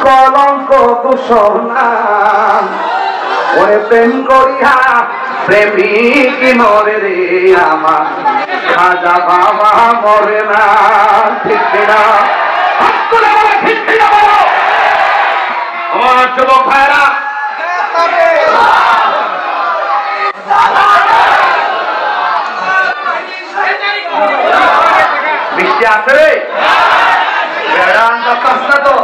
কলঙ্ক দূষণা ওরে প্রেম করিয়া প্রেমিক মরে রে আমার খাজা বাবা মরে না ঠিক না ঠিক না আমার যুবক ভাইরা বৃষ্টি আছে রে তো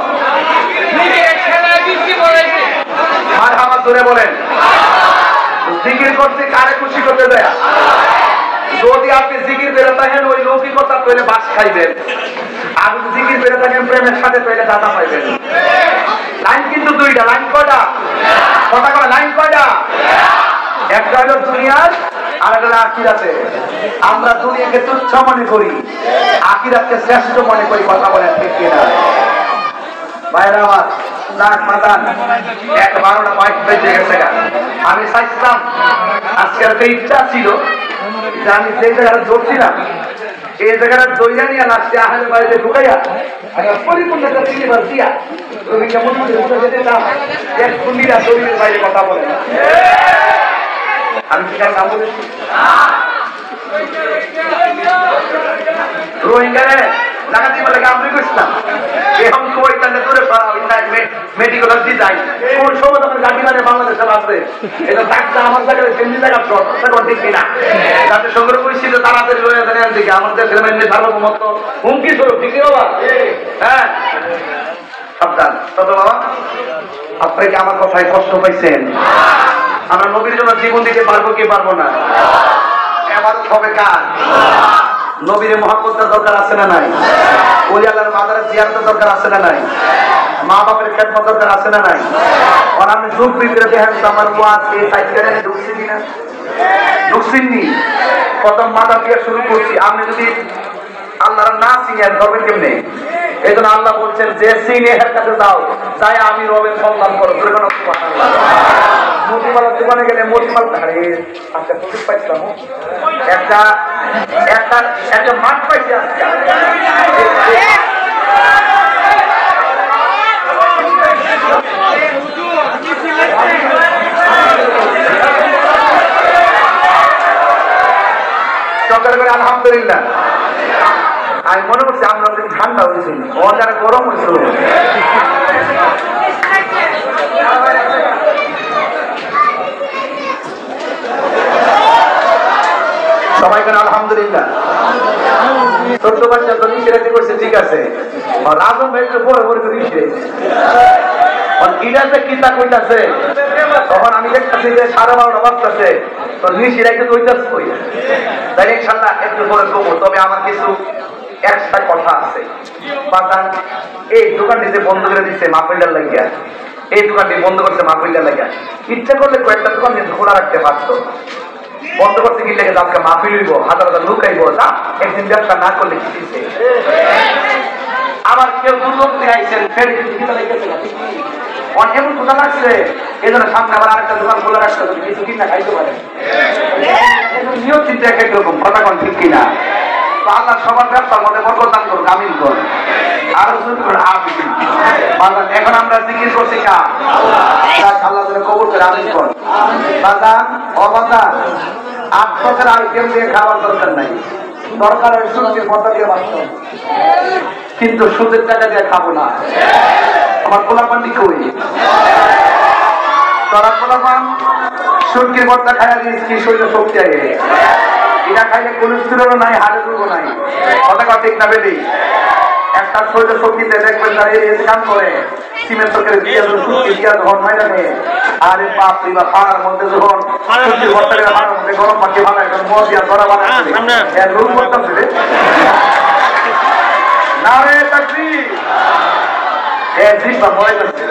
আর আমার ধরে বলেন জিকির করতে কারে খুশি করতে দেয় যদি আপনি জিকির বেড়ে থাকেন ওই লৌকিকতা তৈলে বাস খাইবেন আর যদি জিকির বেড়ে থাকেন প্রেমের সাথে তৈলে দাদা পাইবেন লাইন কিন্তু দুইটা লাইন কয়টা কথা কয় লাইন কয়টা একটা হলো দুনিয়ার আর একটা হলো আখিরাতে আমরা দুনিয়াকে তুচ্ছ মনে করি আখিরাতকে শ্রেষ্ঠ মনে করি কথা বলেন ঠিক কিনা ভাইরা আমার নাক মাতান 12টা বাইক বেজে গেছে আমি চাইছিলাম আজকের একটা ইচ্ছা ছিল যে আমি যে জায়গাটা ধরছিলাম এই জায়গাটা দইয়া নিয়ে লাস্টে আহারের বাড়িতে ঢুকাইয়া পরিপূর্ণ একটা সিনেমার দিয়া রোহিঙ্গা মুসলিমদের যেতে চাম এক সুন্নিরা শরীরের বাইরে কথা বলে আমি সেখানে নাম বলেছি রোহিঙ্গা লাগাতে বলে আমি বুঝলাম এখন কই তাহলে দূরে সরা ওই মেডিকেল ডিজাইন কোন সময় তখন গাড়ি মানে বাংলাদেশে আসবে এটা ডাক্তার আমার জায়গায় কেন্দ্রীয় জায়গা ঠিক কিনা যাতে সংগ্রহ করেছিল তাড়াতাড়ি রয়ে যান দিকে আমাদের গ্রামের সার্বভৌমত্ব হুমকি স্বরূপ ঠিক বাবা হ্যাঁ সাবধান তত বাবা আপনারা কি আমার কথায় কষ্ট পাইছেন আমরা নবীর জন্য জীবন দিতে পারবো কি পারবো না এবার হবে কার নবীর মহব্বতের দরকার আছে না নাই ওলি আল্লাহর মাজারে জিয়ারতের দরকার আছে না নাই মা বাপের খেদমত দরকার আছে না নাই আর আমি যুগ বিপরীতে দেখেন আমার ওয়াজ এই সাইড করে ঢুকছি কিনা ঢুকছিনি প্রথম মাথা দিয়ে শুরু করছি আপনি যদি আল্লাহর না চিনেন ধরবেন কেমনে এই জন্য আল্লাহ বলছেন যে চিনে এর কাছে যাও তাই আমি রবের সন্ধান করো মতিমালার দোকানে গেলে মতিমাল আজকে সুযোগ পাইছিলাম একটা একটা একটা মাঠ পাইছি আজকে সকালে করে আলহামদুলিল্লাহ আমি মনে করছি আমরা ঠান্ডা হয়েছিল ও যারা গরম হয়েছিল সবাই কেন আলহামদুলিল্লাহ ছোট্ট বাচ্চা তো নিষেধাতি করছে ঠিক আছে রাজন ভাই পরে পরে তো নিষেধ কিনাছে কিতা কইতাছে তখন আমি দেখতেছি যে 12:30 বাজতেছে তো নিষেধ একটু কইতাছে কই তাই ইনশাআল্লাহ একটু পরে কমো তবে আমার কিছু একটা কথা আছে বাজান এই দোকানটি যে বন্ধ করে দিচ্ছে মাহফিলটার লাগিয়া এই দোকানটি বন্ধ করছে মাহফিলটার লাগিয়া ইচ্ছা করলে কয়েকটা দোকান খোলা রাখতে পারতো বন্ধ করতে গেলে আজকে মাহফিল হইব হাজার হাজার লোক আইব না একদিন ব্যবসা না করলে কি দিচ্ছে আবার কেউ দুর্লভ দিয়ে আইসেন এমন খোলা লাগছে এই জন্য সামনে আবার আরেকটা দোকান খোলা রাখতে হবে কিছু কিনা খাইতে পারে নিয়ম চিন্তা এক এক রকম কথা কোন ঠিক কিনা আল্লাহ সবার ব্যবসার মধ্যে বরকত দান করুন আমিন করুন আরো শুরু করুন আমিন এখন আমরা জিকির করছি কা আল্লাহ কবুল করে আমিন করুন বাজান অবাজান 8 বছর আইটেম দিয়ে খাওয়ার দরকার নাই দরকার হয় সুদের মতো দিয়ে বাঁচতে কিন্তু সুদের টাকা দিয়ে খাবো না আমার পোলাপান্ডি কই তোরা পোলাপান সুদকে ভর্তা খাইয়া দিয়েছি কি শরীরে শক্তি আগে এটা খাইলে কোলেস্টেরল নাই হাড়ে দুর্গ নাই কথা কথা ঠিক না বেবি একটা শরীরে শক্তিতে দেখবেন তারা এই কাম করে সিমেন্ট তরকারি পেঁয়াজ শুকিয়ে পেঁয়াজ ঘর মাইরা নেই আরে বাপ রে বাপ পাড়ার মধ্যে যখন সবজি ভর্তা করে পাড়ার মধ্যে গরম পাখি বানায় এখন মদ দিয়া ধরা বানায় রুল করতেছে রে না রে তাকবীর জিব্বা মরে যাচ্ছে